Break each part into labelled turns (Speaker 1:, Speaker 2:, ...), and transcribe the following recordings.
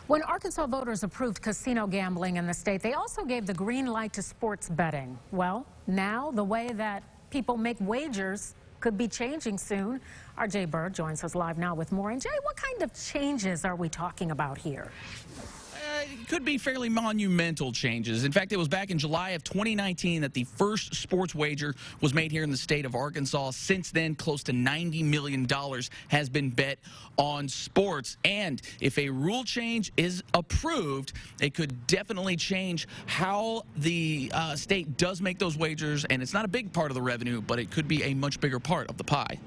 Speaker 1: When Arkansas voters approved casino gambling in the state, they also gave the green light to sports betting. Well, now the way that people make wagers could be changing soon. Our Jay Bird joins us live now with more. And Jay, what kind of changes are we talking about here?
Speaker 2: It could be fairly monumental changes. In fact, it was back in July of 2019 that the first sports wager was made here in the state of Arkansas. Since then, close to $90 million has been bet on sports. And if a rule change is approved, it could definitely change how the state does make those wagers. And it's not a big part of the revenue, but it could be a much bigger part of the pie.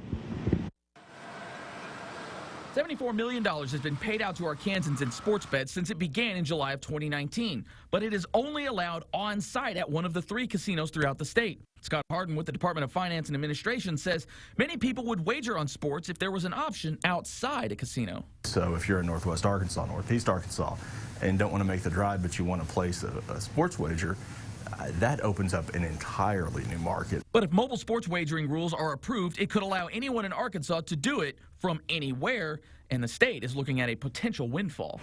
Speaker 2: $74 million has been paid out to Arkansans in sports bets since it began in July of 2019, but it is only allowed on site at one of the 3 casinos throughout the state. Scott Harden with the Department of Finance and Administration says many people would wager on sports if there was an option outside a casino.
Speaker 3: So if you're in Northwest Arkansas, Northeast Arkansas, and don't want to make the drive, but you want to place a sports wager, that opens up an entirely new market.
Speaker 2: But if mobile sports wagering rules are approved, it could allow anyone in Arkansas to do it from anywhere, and the state is looking at a potential windfall.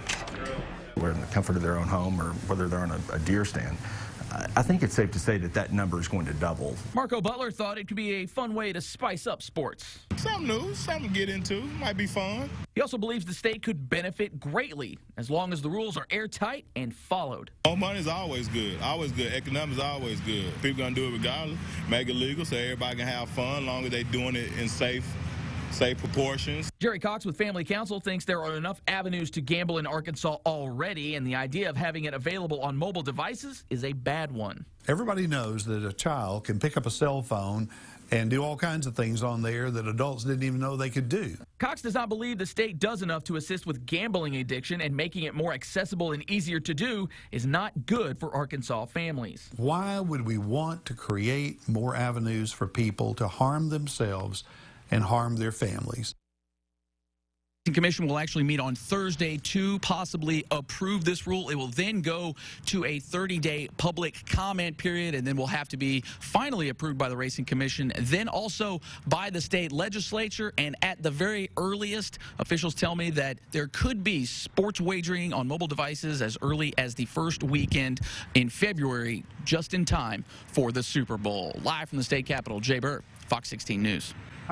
Speaker 3: Whether in the comfort of their own home or whether they're on a deer stand, I think it's safe to say that that number is going to double.
Speaker 2: Marco Butler thought it could be a fun way to spice up sports.
Speaker 4: Something new, something to get into, might be fun.
Speaker 2: He also believes the state could benefit greatly as long as the rules are airtight and followed.
Speaker 4: More money is always good, Economics is always good. People gonna do it regardless, make it legal so everybody can have fun, as long as they're doing it in safe proportions.
Speaker 2: Jerry Cox with Family Council thinks there are enough avenues to gamble in Arkansas already, and the idea of having it available on mobile devices is a bad one.
Speaker 5: Everybody knows that a child can pick up a cell phone and do all kinds of things on there that adults didn't even know they could do.
Speaker 2: Cox does not believe the state does enough to assist with gambling addiction, and making it more accessible and easier to do is not good for Arkansas families.
Speaker 5: Why would we want to create more avenues for people to harm themselves and harm their families?
Speaker 2: The commission will actually meet on Thursday to possibly approve this rule. It will then go to a 30-day public comment period, and then will have to be finally approved by the Racing Commission, then also by the state legislature. And at the very earliest, officials tell me that there could be sports wagering on mobile devices as early as the first weekend in February, just in time for the Super Bowl. Live from the state capitol, Jay Bird, Fox 16 News.